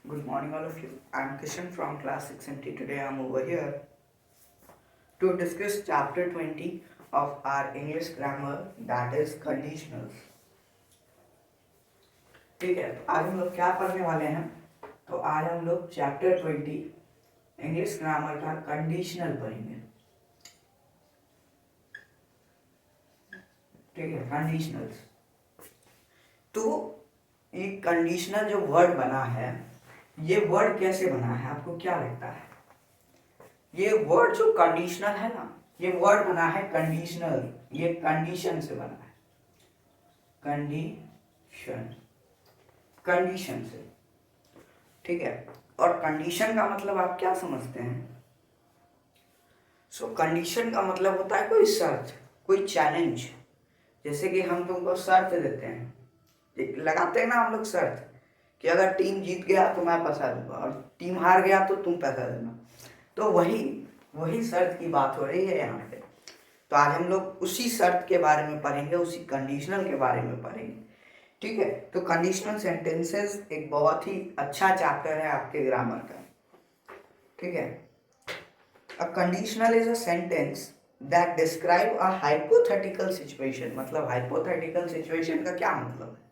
Good morning, all of you. I'm Kishan from class 6MT. Today I'm over here to discuss chapter 20 of our English grammar, that is conditionals. ठीक है, तो आज हम लोग क्या पढ़ने वाले हैं? तो आज हम लोग चैप्टर 20 इंग्लिश ग्रामर का कंडीशनल पढ़ेंगे. ठीक है, कंडीशनल्स. तो एक कंडीशनल जो वर्ड बना है, ये वर्ड कैसे बना है, आपको क्या लगता है? ये वर्ड जो कंडीशनल है ना, ये वर्ड बना है कंडीशनल, ये कंडीशन से बना है. कंडीशन, कंडीशन से. ठीक है, और कंडीशन का मतलब आप क्या समझते हैं? कंडीशन का मतलब होता है कोई शर्त, कोई चैलेंज. जैसे कि हम तुमको शर्त देते हैं, लगाते हैं ना हम लोग शर्त कि अगर टीम जीत गया तो मैं पैसा दूंगा और टीम हार गया तो तुम पैसा देना. तो वही शर्त की बात हो रही है यहाँ पे. तो आज हम लोग उसी शर्त के बारे में पढ़ेंगे, उसी कंडीशनल के बारे में पढ़ेंगे. ठीक है, तो कंडीशनल सेंटेंसेस एक बहुत ही अच्छा चैप्टर है आपके ग्रामर का. ठीक है, a conditional is a sentence that describe a hypothetical situation. मतलब हाइपोथेटिकल सिचुएशन का क्या मतलब है?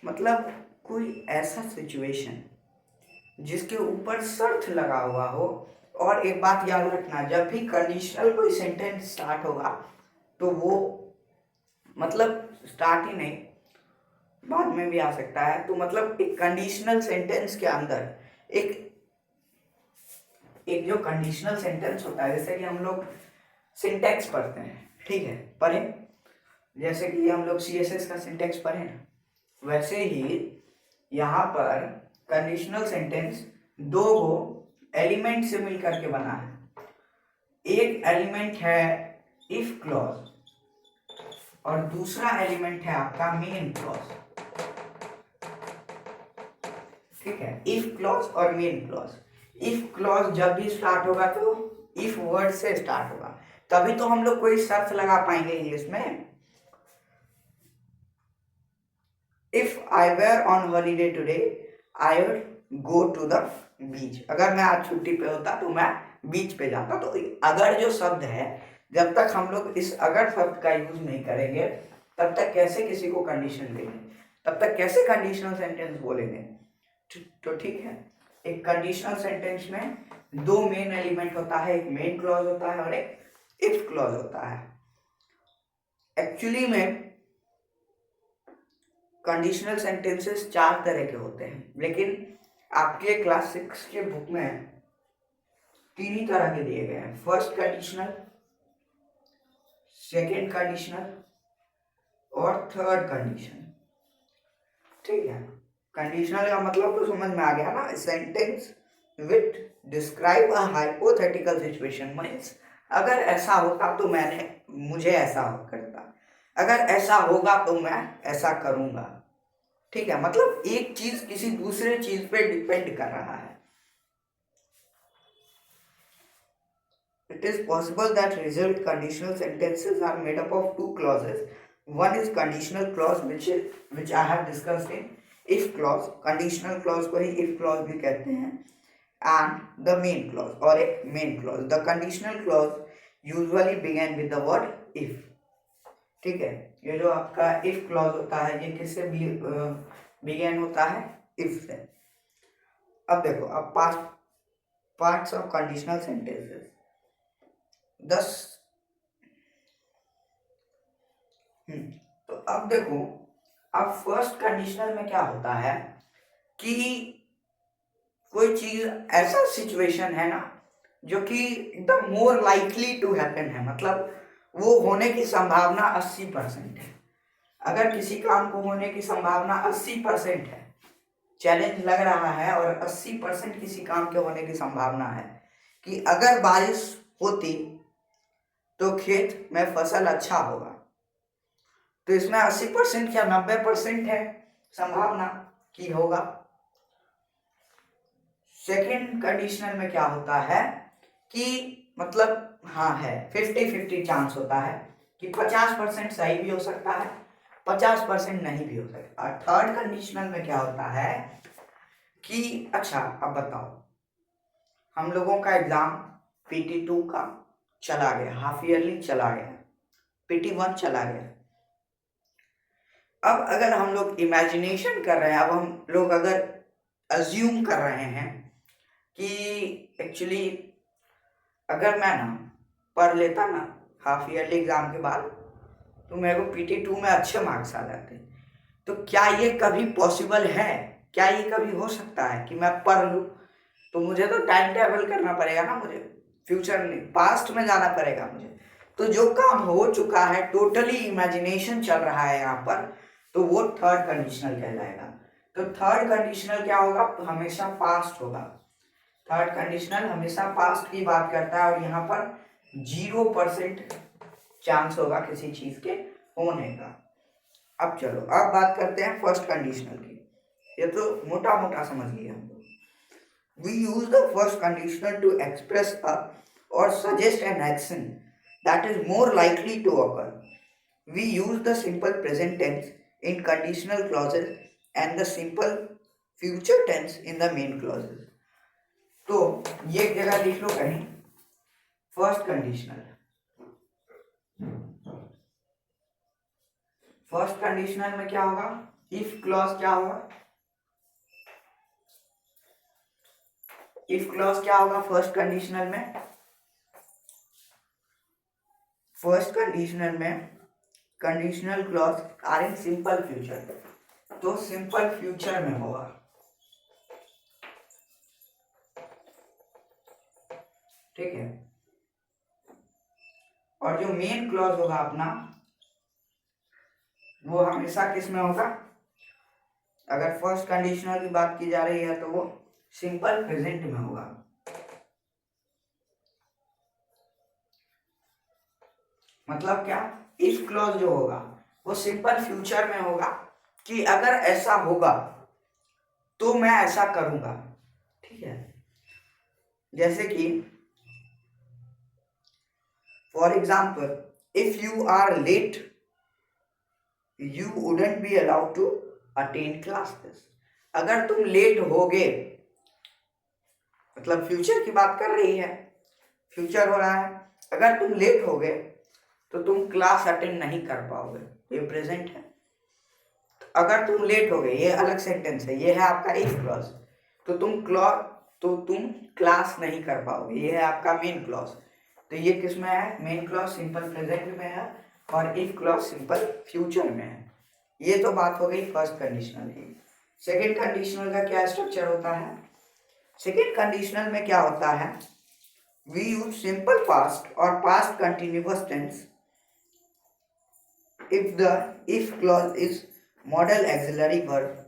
मतलब कोई ऐसा सिचुएशन जिसके ऊपर शर्त लगा हुआ हो. और एक बात याद रखना, जब भी कंडीशनल कोई सेंटेंस स्टार्ट होगा तो वो मतलब स्टार्ट ही नहीं, बाद में भी आ सकता है. तो मतलब एक कंडीशनल सेंटेंस के अंदर एक एक जो कंडीशनल सेंटेंस होता है, जैसे कि हम लोग सिंटैक्स पढ़ते हैं. ठीक है, पढ़े, जैसे कि हम लोग CSS का सिंटैक्स पढ़े ना, वैसे ही यहाँ पर कंडीशनल सेंटेंस दो एलिमेंट से मिलकर के बना है. एक एलिमेंट है इफ क्लॉज और दूसरा एलिमेंट है आपका मेन क्लॉज. ठीक है, इफ क्लॉज और मेन क्लॉज. इफ क्लॉज जब भी स्टार्ट होगा तो इफ वर्ड से स्टार्ट होगा, तभी तो हम लोग कोई शर्त लगा पाएंगे इंग्लिश में. If I were on holiday today I would go to the beach. अगर मैं आज छुट्टी पे होता तो मैं बीच पे जाता. तो अगर जो शब्द है, जब तक हम लोग इस अगर शब्द का यूज नहीं करेंगे तब तक कैसे किसी को कंडीशन देंगे, तब तक कैसे कंडीशनल सेंटेंस बोलेंगे. तो ठीक है, एक कंडीशनल सेंटेंस में दो मेन एलिमेंट होता है, एक मेन क्लॉज होता है और एक इफ क्लॉज होता है. एक्चुअली में कंडीशनल सेंटेंसेस चार तरह के होते हैं, लेकिन आपके क्लास 6 के बुक में तीन ही तरह के दिए गए हैं. फर्स्ट कंडीशनल, सेकेंड कंडीशनल और थर्ड कंडीशन. ठीक है, कंडीशनल का मतलब तो समझ में आ गया ना, sentence with describe a hypothetical situation. Means अगर ऐसा होता तो मुझे ऐसा करता, अगर ऐसा होगा तो मैं ऐसा करूंगा. ठीक है, मतलब एक चीज किसी दूसरे चीज पे डिपेंड कर रहा है. It is possible that result conditional sentences are made up of two clauses. One is conditional clause which I have discussed in if clause. Conditional clause को ही if clause भी कहते हैं. And the main clause or a main clause. The conditional clause usually begin with the word if. ठीक है, ये जो आपका if clause होता है, ये किससे begin होता है? if से. अब देखो, अब parts of conditional sentences. 10. तो अब देखो, अब फर्स्ट कंडीशनल में क्या होता है कि कोई चीज ऐसा सिचुएशन है ना जो कि एकदम मोर लाइकली टू हैपन है. मतलब वो होने की संभावना 80% है. अगर किसी काम को होने की संभावना 80% है, चैलेंज लग रहा है और 80% किसी काम के होने की संभावना है कि अगर बारिश होती तो खेत में फसल अच्छा होगा, तो इसमें 80% या 90% है संभावना कि होगा. सेकेंड कंडीशनल में क्या होता है कि मतलब हाँ है 50-50 चांस होता है कि 50% सही भी हो सकता है, 50% नहीं भी हो सकता. और थर्ड कंडीशनल में क्या होता है कि अच्छा अब बताओ, हम लोगों का एग्जाम PT2 का चला गया, हाफ ईयरली चला गया, PT1 चला गया। अब अगर हम लोग इमेजिनेशन कर रहे हैं, अब हम लोग अगर अज्यूम कर रहे हैं कि एक्चुअली अगर मैं ना पढ़ लेता ना हाफ ईयरली एग्जाम के बाद, तो मेरे को PT2 में अच्छे मार्क्स आ जाते। तो क्या ये कभी पॉसिबल है? क्या ये कभी हो सकता है कि मैं पढ़ लूँ? तो मुझे तो टाइम ट्रेवल करना पड़ेगा ना, मुझे फ्यूचर में पास्ट में जाना पड़ेगा मुझे। तो जो काम हो चुका है, टोटली इमेजिनेशन चल रहा है यहाँ पर, तो वो थर्ड कंडीशनल कहलाएगा। तो थर्ड कंडीशनल क्या होगा? हमेशा पास्ट होगा। थर्ड कंडीशनल हमेशा पास्ट की बात करता है, और यहाँ पर 0% चांस होगा किसी चीज के होने का। अब चलो, अब बात करते हैं फर्स्ट कंडीशनल की। ये तो मोटा मोटा समझ लिया हम लोग। We use the first conditional to express a or suggest an action that is more likely to occur. We use the simple present tense in conditional clauses and the simple future tense in the main clauses. तो ये एक जगह लिख लो कहीं, first conditional. First conditional में क्या होगा? If clause क्या होगा? इफ क्लॉज क्या होगा फर्स्ट कंडीशनल में? फर्स्ट कंडीशनल में conditional clause are in simple future, तो सिंपल फ्यूचर में होगा। ठीक है। और जो मेन क्लॉज होगा अपना, वो हमेशा किस में होगा? अगर फर्स्ट कंडीशनल की बात की जा रही है तो वो सिंपल प्रेजेंट में होगा। मतलब क्या? इफ क्लॉज जो होगा वो सिंपल फ्यूचर में होगा कि अगर ऐसा होगा तो मैं ऐसा करूंगा। ठीक है। जैसे कि for example, if you are late you wouldn't be allowed to attend classes. अगर तुम लेट होगे, मतलब फ्यूचर की बात कर रही है, फ्यूचर हो रहा है, अगर तुम लेट होगे तो तुम क्लास अटेंड नहीं कर पाओगे। ये प्रेजेंट है। अगर तुम लेट हो गए, ये अलग सेंटेंस है, ये है आपका इफ क्लॉज। तो तुम क्लास नहीं कर पाओगे, ये है आपका मेन क्लॉज। तो ये किस में है? मेन क्लॉज सिंपल प्रेजेंट में है, और इफ क्लॉज सिंपल फ्यूचर में है। ये तो बात हो गई फर्स्ट कंडीशनल की। सेकेंड कंडीशनल का क्या स्ट्रक्चर होता है? सेकेंड कंडीशनल में क्या होता है? वी यूज सिंपल पास्ट और past continuous tense if the if clause is model auxiliary verb